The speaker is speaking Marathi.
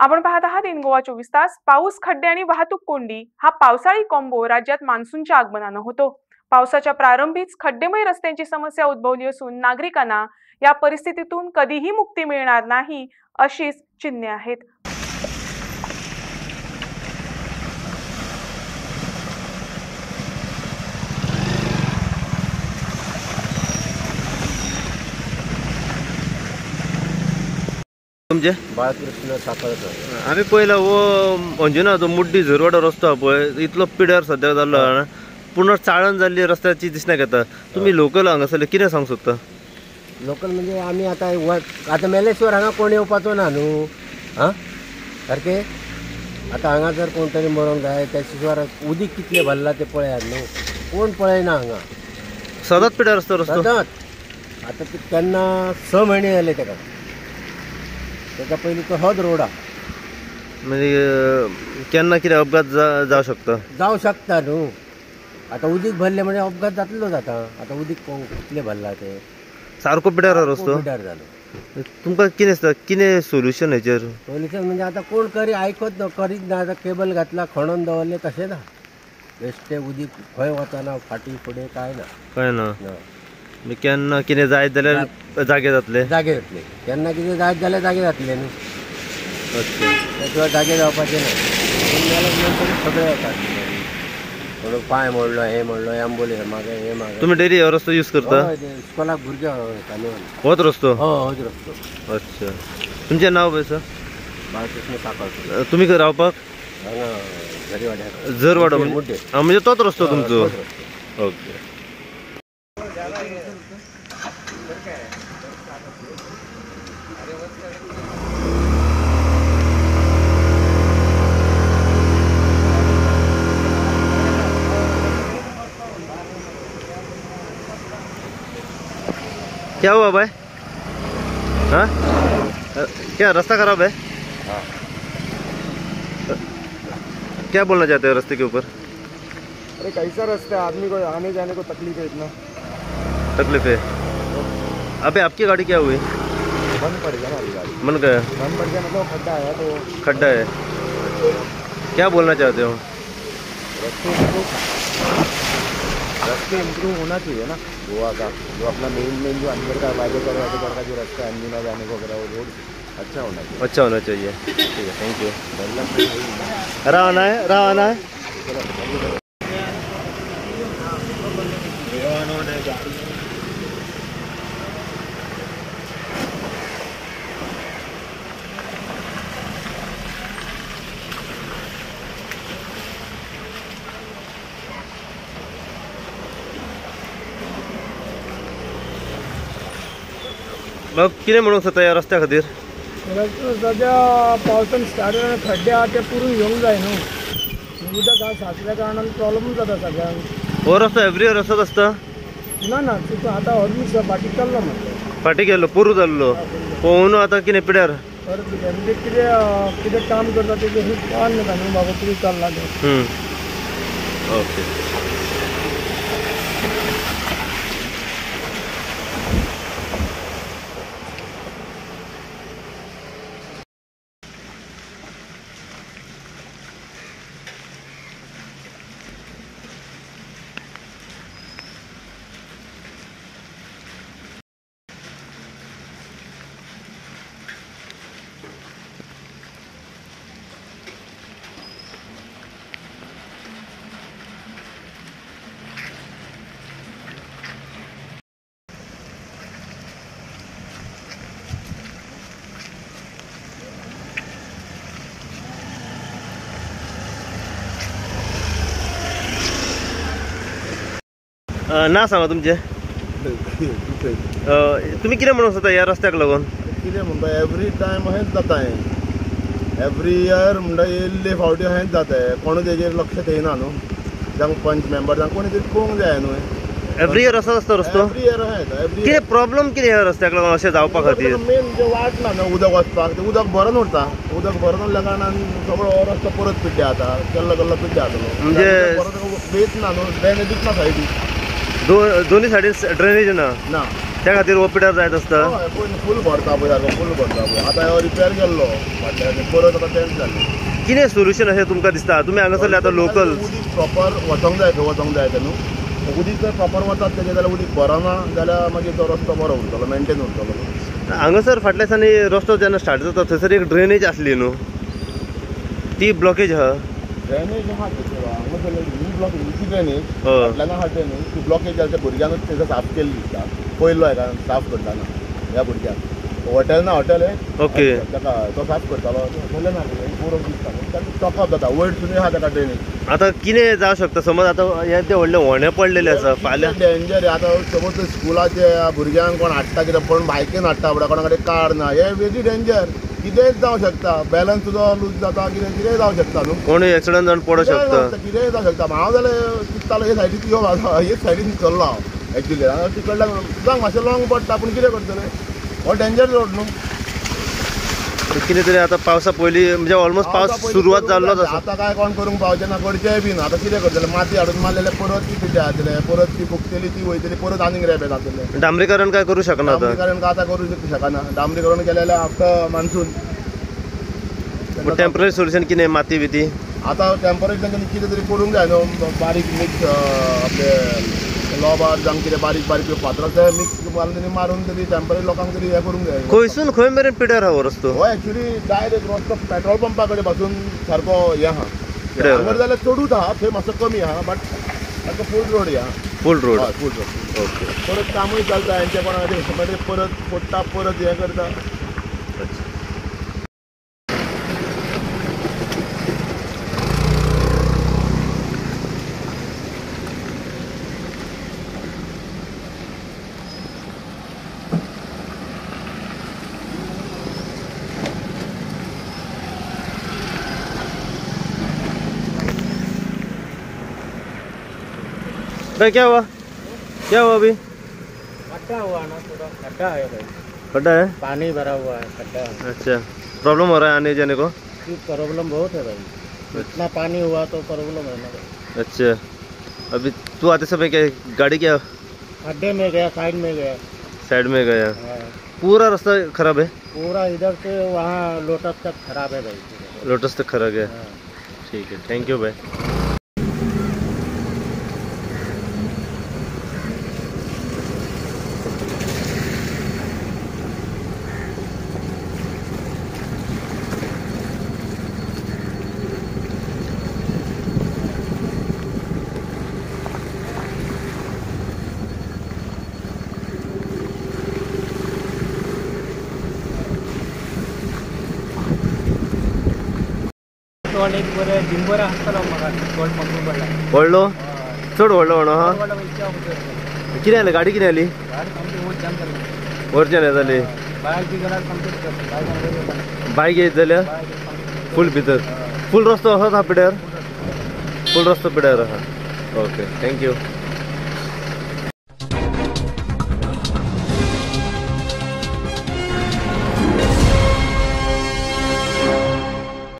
आपण पाहत आहात इन गोवा 24 तास। पाऊस, खड्डे आणि वाहतूक कोंडी हा पावसाळी कॉम्बो राज्यात मान्सूनच्या आगमनानं होतो। पावसाच्या प्रारंभीच खड्डेमय रस्त्यांची समस्या उद्भवली असून नागरिकांना या परिस्थितीतून कधीही मुक्ती मिळणार नाही अशीच चिन्हे आहेत। तुमचे बाळकृष्ण साखळकर आम्ही पहिला वो म्हणजे ना तो मुड्डी झरवाडा रस्तो पळय इतलो पिड्यार सद्या जाल्लो ना पूर्ण चाळण जाल्ली रस्त्याची दिसण्याक येता। तुम्ही लोकल हांगासरले कितें सांग सोदता? लोकल म्हणजे आम्ही आता मेलेश्वर हांगा कोण येवपाचो ना न्हू हां सारके। आता हांगा जर कोण तरी मरोंक जाय त्या शिवार उदीक कितले भरला ते पळयात न्हू, कोण पळयना हांगा सदांच पिड्यार रस्तो रस्तो सदांच। आता ते केन्ना 6 म्हयने जाले ताका, ताका पयलीं तो होच रोड आहा म्हणजे केन्ना कितें अपघात जावं शकता? जावं शकता न्हू। आता उदीक भरले म्हणजे अपघात जातलोच आता। आता उदीक कितले भरला ते सारको पिड्यार रस्तो पिड्यार जालो। तुमकां कितें दिसता कितें सोल्युशन हेचेर? सोल्युशन म्हणजे आता कोण करी आयकत करीत ना। आता केबल घातला खणून दवरले तशें ना, बेश्टे उदीक खंय वचना फाटी फुडें काय ना कळ्ळें ना। केन्ना कितें जायत जाल्यार जागे जातले केन्ना कितें जायत जाल्यार जागे जातले न्हू। त्या शिवाय जागे जावपाचे ना। सगळे येतात कोण पांय मोडलो हे मोडलो एम्बुलन्स मागे हे मागे। तुम्ही डेली हो रस्तो यूज करता? इस्कॉलाक भुरगे चालू होच रस्तो? होच रस्तो। अच्छा, तुमचें नांव पळय सर? बाळकृष्ण साखळकर। तुम्ही खंय रावपाक? हांगा झरवाड्यार। झरवाडा म्हणजे तोच रस्तो तुमचो? ओके। क्या हुआ भाई? हाँ क्या रास्ता खराब है? हाँ। क्या बोलना चाहते हो रास्ते के ऊपर? अरे कैसा रास्ता है, आदमी को आने जाने को तकलीफ है, इतना तकलीफ है। अबे आपकी गाड़ी क्या हुई? बंद पड़ गया ना अभी गाड़ी। बंद गया? बंद पड़ गया मतलब खड्डा है तो। खड्डा है, क्या बोलना चाहते हो? रास्ते इम्प्रूव होना चाहिए ना गोवा का। जो अपना मेन जो अंदर का बाइकर का जो रास्ता है अंजुना जाने को वगैरह, वो रोड अच्छा होना चाहिए। अच्छा होना चाहिए। ठीक है, थैंक यू। रहा आना है। मग कितें म्हणूंक सोदता ह्या रस्त्या खातीर? सध्या पावसान स्टार्ट जावन खड्डे आहा ते पुरून घेवंक जाय न्हू। उदक हा साचल्या कारणान प्रॉब्लम जाता सगळ्यांक। हो रस्तो एवरी इयर असोच आसता? ना तितून आतां हो दीस फाटी चल्लो म्हणटा फाटी गेल्लो पुरू जाल्लो पळोवन आतां कितें पिड्यार? परत म्हणजे कितें काम करता तेजें खूब कळना जाता न्हू बाबा कितें चल्लां तें। ओके। ना सांगा तुमचे। तुम्ही कितें म्हणूंक सोदता ह्या रस्त्याक लागून? कितें म्हणटा एवरी टायम हेंच जाता हें। एवरी इयर म्हणटा येयल्ले फावटी हेंच जाता कोण तेजेर लक्ष दिना न्हू। जावं पंच मेंबर जावं कोणी तरी पळोवंक जाय न्हू। एवरी इयर असोच आसता रस्तो? एवरी इयर हेंच। कितें प्रॉब्लेम कितें ह्या रस्त्याक लागून अशें जावपा खातीर? मेन जे वाट ना न्हू उदक वचपाक, ते उदक भरून उरता। उदक भरून उरल्या कारणान सगळो हो रस्तो परत पिड्ड्या जाता, केल्लो पिड्ड्या जातलो। म्हणजे बेस ना न्हू, ड्रेनेज ना सायडीक। दोन्ही सायडीन ड्रेनेज ना? ना त्या खातीर हो पिड्यार जायत आसता. हय पयलीं फूल भरता पळय सारको फूल भरता पळय. आतां हो रिपेर केल्लो फाटल्यान परत आतां चेंज जालें. कितें सोल्युशन अशें तुमकां दिसता? तुमी हांगासरले आतां लोकल. उदीक प्रॉपर वचोंक जाय खंय वचोंक जाय तें न्हू. उदीक जर प्रॉपर वतात तेजें जाल्यार उदीक भरना जाल्यार मागीर तो रस्तो बरो उरतलो मेंटेन उरतलो. हांगासर फाटल्या दिसांनी रस्तो जेन्ना स्टार्ट जाता थंयसर एक ड्रेनेज आसली न्हू, ती ब्लॉकेज आहा. ड्रेनेज आहा हांगा ही ब्लॉकेज ड्रेनेज हय. फाटल्यान आहा ड्रेनेज ती ब्लॉकेज जाल्या त्या भुरग्यानूच तेजो साफ केल्ली दिसता. पयलो हेका साफ करताना ह्या भुरग्याक हॉटेल ना हॉटेल ओके. ताका तो साफ करतालो हॉटेल ना पुरो दिसता टॉकअप जाता वयर सुद्दां आहा ताका ड्रेनेज. आतां कितें जावं शकता समज आतां हे ते व्हडले व्हणे पडलेले आसा फाल्यां. डेंजर आतां सपोज स्कुलाचे भुरग्यांक कोण हाडटा कितें कोण बायकेन हाडटा फुडें कोणा कडेन कार ना हे वेगळी डेंजर. कितेंय जावं शकता बॅलन्स सुद्दां लूज जाता कितें जावं शकता न्हू. कोणूय एक्सिडंट जावन पडूं शकता. कितेंय जावं शकता. हांव जाल्यार चिंततालो हे सायडीन यो हे सायडीन चल्लो हांव एक्चुली तिकडल्यान जावंक मातशें लॉंग पडटा पूण कितें करतले हो डेंजर रोड न्हू. कितें तरी आतां पावसा पयलीं म्हणजे ऑलमोस्ट पावस सुरवात जाल्लोच आसा. आतां काय कोण करूंक पावचे ना करचेय बी ना. आतां कितें करतले माती हाडून मारलेले परत ती पिड्ड्यार जातले परत ती फुकतली ती वयतली परत आनीक रेबे जातले. डांबरीकरण काय करूं शकना आतां. डांबरीकरण आतां करूंक शकना. डांबरीकरण केलें जाल्यार आफ्टर मान्सून. टेम्पररी सोल्युशन कितें माती बिती. आतां टेम्पररी तांच्यांनी कितें तरी करूंक जाय न्हू बारीक मिक्स आपले लॉबार जावं कितें बारीक बारीक फातरां ते मिक्स घालून तरी मारून तरी टेम्पररी लोकांक तरी हें करूंक जाय. खंयसून खंय मेरेन पिड्यार आहा हो रस्तो. हो एक्चुली डायरेक्ट रस्तो पेट्रोल पंपा कडेन पासून सारको हे आहा. पिड्यार हांगर जाल्यार चडूच आहा थंय मातसो कमी आहा बट सारको फूल रोड आहा. फूल रोड. हय फूल रोड. ओके. परत कामूय चलता हेंचे कोणा कडेन परत फोडटा परत हें करता. भाई क्या हुआ अभी? खड्डा हुआ ना पूरा खड्डा है भाई. खड्डा है. पानी भरा हुआ है खड्डा. अच्छा प्रॉब्लम हो रहा है आने जाने को. प्रॉब्लम बहुत है भाई. इतना पानी हुआ तो प्रॉब्लम है ना भाई. अच्छा अभी तू आते समय क्या गाड़ी क्या खड्डे में गया साइड में गया. साइड में गया. हाँ. पूरा रास्ता खराब है. पूरा इधर से वहाँ लोटस तक खराब है भाई. लोटस तक खराब है. हाँ. ठीक है थैंक यू भाई. एक बरे डिंबोरा आसतलो म्हाका गोल्ड पंप पडला. व्हडलो चड व्हडलो म्हणो हा. व्हडलो वयच्या भितर. कितें जालें गाडी कितें जाली. गाडी सामकी वयर जाम जाली. वरच्यान हें जाली. बायक बी गेल्यार सामकी बायक बायक येत जाल्यार फूल भितर. फूल रस्तो आसा हा पिड्यार. फूल रस्तो पिड्यार आहा. Okay thank you.